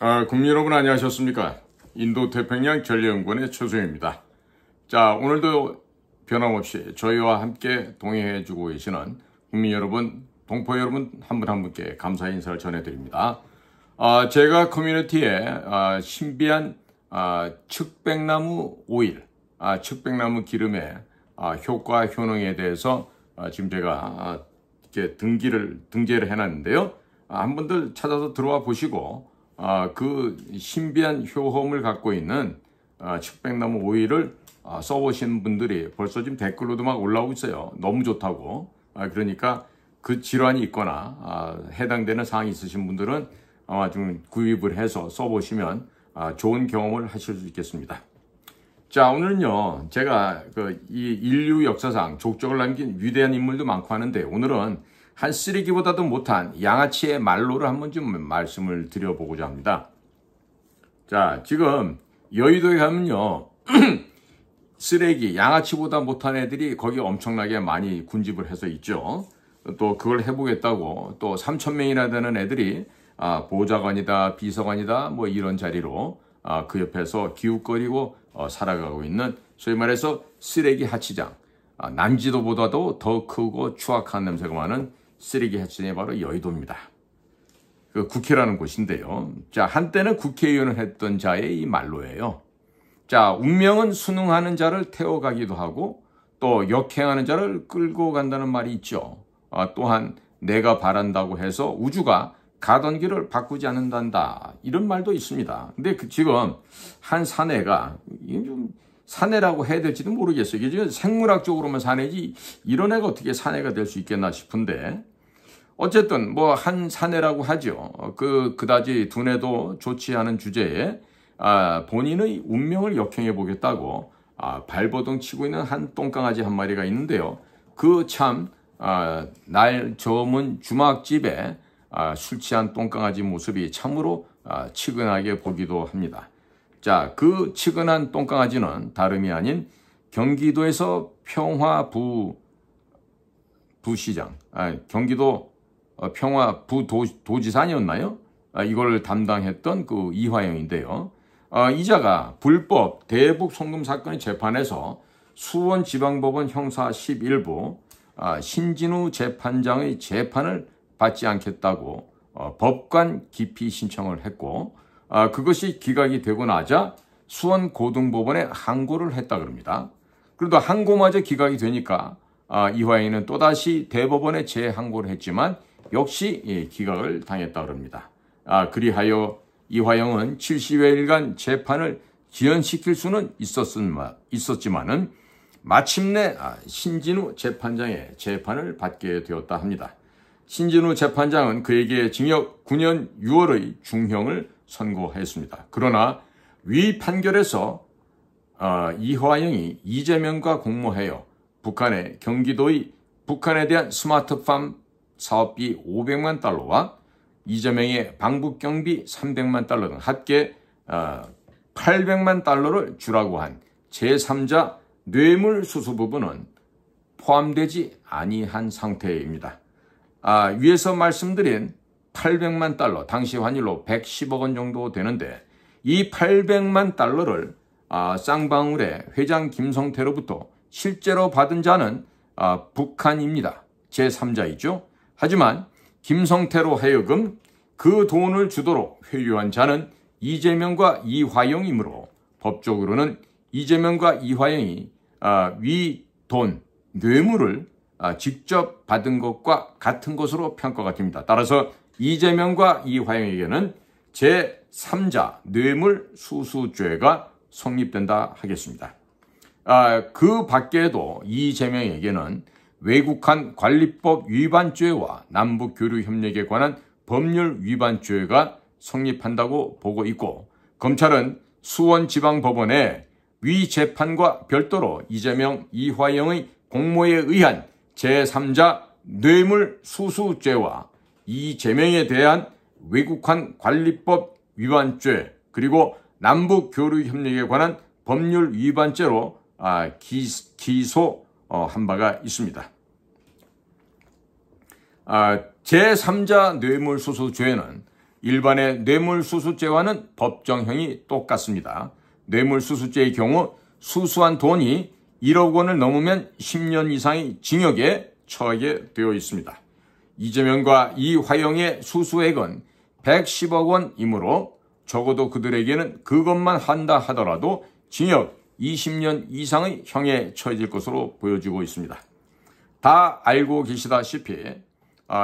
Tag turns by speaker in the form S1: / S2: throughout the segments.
S1: 국민 여러분 안녕하셨습니까? 인도 태평양 전략연구원의 최소영입니다. 자, 오늘도 변함없이 저희와 함께 동행해주고 계시는 국민 여러분, 동포 여러분 한 분 한 분께 감사의 인사를 전해드립니다. 제가 커뮤니티에 신비한 측백나무 오일, 측백나무 기름의 효과 효능에 대해서 지금 제가 이렇게 등재를 해놨는데요. 한 분들 찾아서 들어와 보시고 그 신비한 효험을 갖고 있는 측백나무 오일을 써보신 분들이 벌써 지금 댓글로도 막 올라오고 있어요. 너무 좋다고. 그러니까 그 질환이 있거나 해당되는 사항이 있으신 분들은 아마 좀 구입을 해서 써보시면 좋은 경험을 하실 수 있겠습니다. 자, 오늘은요, 제가 이 인류 역사상 족적을 남긴 위대한 인물도 많고 하는데, 오늘은 한 쓰레기보다도 못한 양아치의 말로를 한번 좀 말씀을 드려보고자 합니다. 자, 지금 여의도에 가면요, 쓰레기, 양아치보다 못한 애들이 거기 엄청나게 많이 군집을 해서 있죠. 또 그걸 해보겠다고 또 3,000명이나 되는 애들이 보좌관이다, 비서관이다, 뭐 이런 자리로 그 옆에서 기웃거리고 살아가고 있는 소위 말해서 쓰레기 하치장, 난지도보다도 더 크고 추악한 냄새가 많은 쓰레기 하치장이 바로 여의도입니다. 그 국회라는 곳인데요. 자, 한때는 국회의원을 했던 자의 이 말로예요. 자, 운명은 순응하는 자를 태워가기도 하고 또 역행하는 자를 끌고 간다는 말이 있죠. 또한 내가 바란다고 해서 우주가 가던 길을 바꾸지 않는단다. 이런 말도 있습니다. 근데 지금 한 사내가, 이게 좀 사내라고 해야 될지도 모르겠어요. 이게 지금 생물학적으로만 사내지, 이런 애가 어떻게 사내가 될 수 있겠나 싶은데, 어쨌든 뭐 한 사내라고 하죠. 그다지 두뇌도 좋지 않은 주제에 본인의 운명을 역행해 보겠다고 발버둥 치고 있는 한 똥강아지 한 마리가 있는데요. 그 참 날 저문 주막집에 술 취한 똥강아지 모습이 참으로 치근하게 보기도 합니다. 자, 그 치근한 똥강아지는 다름이 아닌 경기도에서 평화부시장, 경기도 평화부도지사였나요? 이걸 담당했던 그 이화영인데요. 이자가 불법 대북 송금 사건의 재판에서 수원지방법원 형사 11부 신진우 재판장의 재판을 받지 않겠다고 법관 기피 신청을 했고, 그것이 기각이 되고 나자 수원고등법원에 항고를 했다 그럽니다. 그래도 항고마저 기각이 되니까 이화영은 또다시 대법원에 재항고를 했지만 역시 기각을 당했다 그럽니다. 그리하여 이화영은 70여일간 재판을 지연시킬 수는 있었지만은 마침내 신진우 재판장의 재판을 받게 되었다 합니다. 신진우 재판장은 그에게 징역 9년 6월의 중형을 선고했습니다. 그러나 위 판결에서 이화영이 이재명과 공모하여 북한의 경기도의 북한에 대한 스마트팜 사업비 500만 달러와 이재명의 방북경비 300만 달러 등 합계 800만 달러를 주라고 한 제3자 뇌물수수 부분은 포함되지 아니한 상태입니다. 위에서 말씀드린 800만 달러, 당시 환율로 110억 원 정도 되는데, 이 800만 달러를 쌍방울의 회장 김성태로부터 실제로 받은 자는 북한입니다. 제3자이죠. 하지만 김성태로 하여금 그 돈을 주도록 회유한 자는 이재명과 이화영이므로 법적으로는 이재명과 이화영이 위 돈, 뇌물을 직접 받은 것과 같은 것으로 평가가 됩니다. 따라서 이재명과 이화영에게는 제3자 뇌물 수수죄가 성립된다 하겠습니다. 그 밖에도 이재명에게는 외국한 관리법 위반죄와 남북교류협력에 관한 법률 위반죄가 성립한다고 보고 있고, 검찰은 수원지방법원에 위 재판과 별도로 이재명, 이화영의 공모에 의한 제3자 뇌물 수수죄와 이재명에 대한 외국한 관리법 위반죄 그리고 남북교류협력에 관한 법률 위반죄로 기소한 바가 있습니다. 제3자 뇌물수수죄는 일반의 뇌물수수죄와는 법정형이 똑같습니다. 뇌물수수죄의 경우 수수한 돈이 1억 원을 넘으면 10년 이상의 징역에 처하게 되어 있습니다. 이재명과 이화영의 수수액은 110억 원이므로 적어도 그들에게는 그것만 한다 하더라도 징역 20년 이상의 형에 처해질 것으로 보여지고 있습니다. 다 알고 계시다시피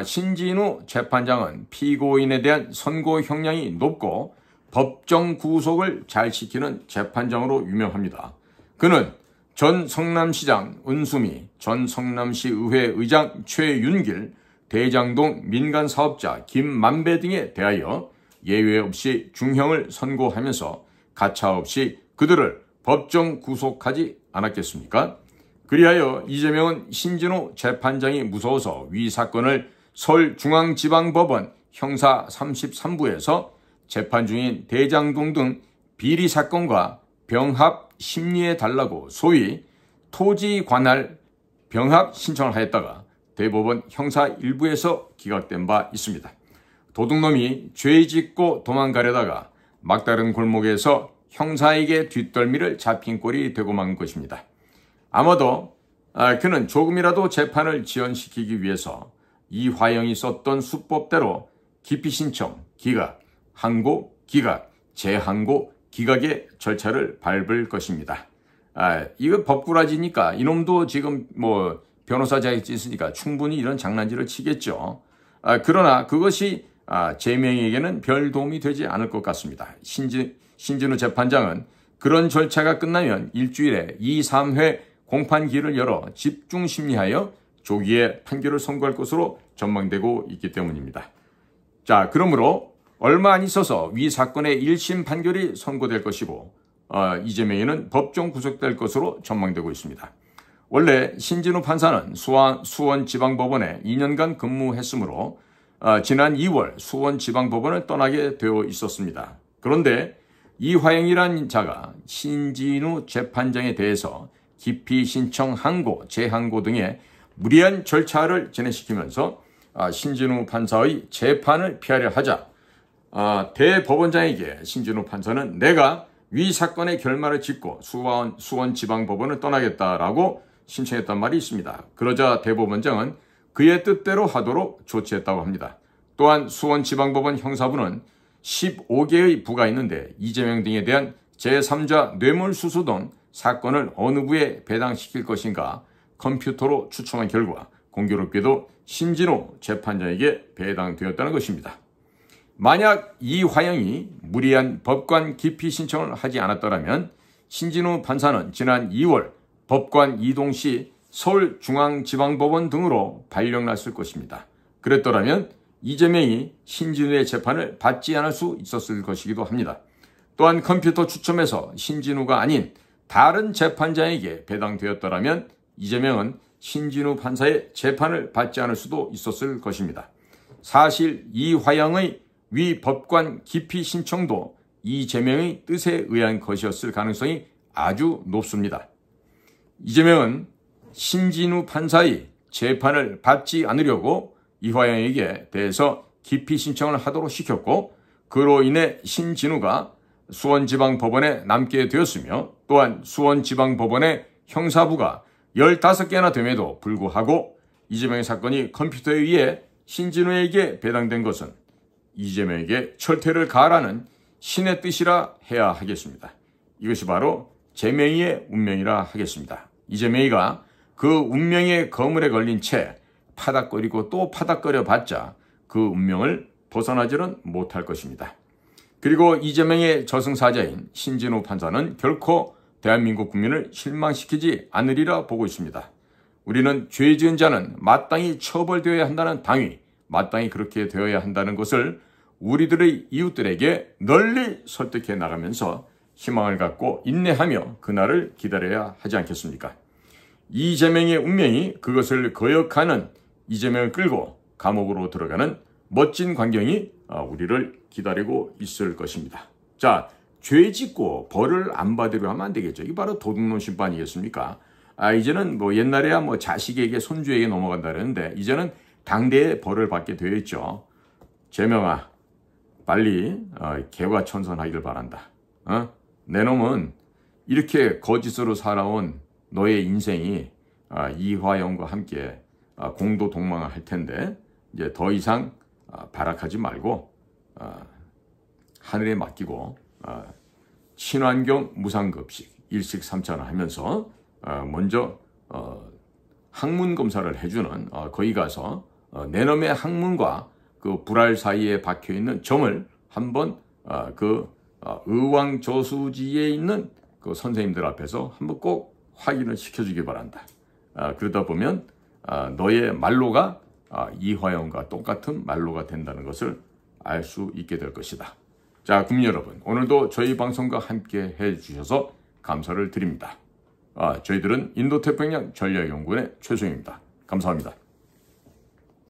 S1: 신진우 재판장은 피고인에 대한 선고 형량이 높고 법정 구속을 잘 지키는 재판장으로 유명합니다. 그는 전 성남시장 은수미, 전 성남시 의회 의장 최윤길, 대장동 민간사업자 김만배 등에 대하여 예외 없이 중형을 선고하면서 가차없이 그들을 법정 구속하지 않았겠습니까? 그리하여 이재명은 신진우 재판장이 무서워서 위 사건을 서울중앙지방법원 형사 33부에서 재판 중인 대장동 등 비리 사건과 병합 심리해달라고 소위 토지 관할 병합 신청을 하였다가 대법원 형사 1부에서 기각된 바 있습니다. 도둑놈이 죄 짓고 도망가려다가 막다른 골목에서 형사에게 뒷덜미를 잡힌 꼴이 되고 만 것입니다. 아마도 그는 조금이라도 재판을 지연시키기 위해서 이화영이 썼던 수법대로 기피 신청, 기각, 항고, 기각, 재항고, 기각의 절차를 밟을 것입니다. 이거 법꾸라지니까 이놈도 지금 변호사 자격증 있으니까 충분히 이런 장난질을 치겠죠. 그러나 그것이 재명에게는 별 도움이 되지 않을 것 같습니다. 신진우 재판장은 그런 절차가 끝나면 일주일에 2, 3회 공판기를 열어 집중 심리하여 조기에 판결을 선고할 것으로 전망되고 있기 때문입니다. 자, 그러므로 얼마 안 있어서 위 사건의 1심 판결이 선고될 것이고 이재명에는 법정 구속될 것으로 전망되고 있습니다. 원래 신진우 판사는 수원지방법원에 2년간 근무했으므로 지난 2월 수원지방법원을 떠나게 되어 있었습니다. 그런데 이화영이라는 자가 신진우 재판장에 대해서 기피 신청 항고, 재항고 등의 무리한 절차를 진행시키면서 신진우 판사의 재판을 피하려 하자 대법원장에게 신진우 판사는 내가 위 사건의 결말을 짓고 수원지방법원을 떠나겠다라고 신청했단 말이 있습니다. 그러자 대법원장은 그의 뜻대로 하도록 조치했다고 합니다. 또한 수원지방법원 형사부는 15개의 부가 있는데 이재명 등에 대한 제3자 뇌물수수 등 사건을 어느 부에 배당시킬 것인가 컴퓨터로 추첨한 결과 공교롭게도 신진우 재판장에게 배당되었다는 것입니다. 만약 이화영이 무리한 법관 기피 신청을 하지 않았더라면 신진우 판사는 지난 2월 법관 이동 시 서울중앙지방법원 등으로 발령났을 것입니다. 그랬더라면 이재명이 신진우의 재판을 받지 않을 수 있었을 것이기도 합니다. 또한 컴퓨터 추첨에서 신진우가 아닌 다른 재판장에게 배당되었더라면 이재명은 신진우 판사의 재판을 받지 않을 수도 있었을 것입니다. 사실 이화영의 위 법관 기피 신청도 이재명의 뜻에 의한 것이었을 가능성이 아주 높습니다. 이재명은 신진우 판사의 재판을 받지 않으려고 이화영에게 대해서 기피 신청을 하도록 시켰고 그로 인해 신진우가 수원지방법원에 남게 되었으며 또한 수원지방법원의 형사부가 15개나 됨에도 불구하고 이재명의 사건이 컴퓨터에 의해 신진우에게 배당된 것은 이재명에게 철퇴를 가하라는 신의 뜻이라 해야 하겠습니다. 이것이 바로 재명이의 운명이라 하겠습니다. 이재명이가 그 운명의 거물에 걸린 채 파닥거리고 또 파닥거려 봤자 그 운명을 벗어나지는 못할 것입니다. 그리고 이재명의 저승사자인 신진우 판사는 결코 대한민국 국민을 실망시키지 않으리라 보고 있습니다. 우리는 죄 지은 자는 마땅히 처벌되어야 한다는 당위, 마땅히 그렇게 되어야 한다는 것을 우리들의 이웃들에게 널리 설득해 나가면서 희망을 갖고 인내하며 그날을 기다려야 하지 않겠습니까? 이재명의 운명이 그것을 거역하는 이재명을 끌고 감옥으로 들어가는 멋진 광경이 우리를 기다리고 있을 것입니다. 자, 죄 짓고 벌을 안 받으려 하면 안 되겠죠. 이게 바로 도둑놈 심판 아니겠습니까? 이제는 옛날에야 자식에게 손주에게 넘어간다 그랬는데 이제는 당대에 벌을 받게 되어 있죠. 재명아, 빨리 개과천선하길 바란다. 내 놈은 이렇게 거짓으로 살아온 너의 인생이 이화영과 함께 공도 동망을 할 텐데 이제 더 이상 발악하지 말고 하늘에 맡기고 친환경 무상급식 일식삼찬을 하면서 먼저 항문 검사를 해주는 거기 가서 내 놈의 항문과 그 불알 사이에 박혀있는 점을 한번 그 의왕저수지에 있는 그 선생님들 앞에서 한번 꼭 확인을 시켜주기 바란다. 그러다 보면 너의 말로가 이화영과 똑같은 말로가 된다는 것을 알 수 있게 될 것이다. 자, 국민 여러분, 오늘도 저희 방송과 함께 해주셔서 감사를 드립니다. 저희들은 인도태평양 전략연구원의 최소영입니다. 감사합니다.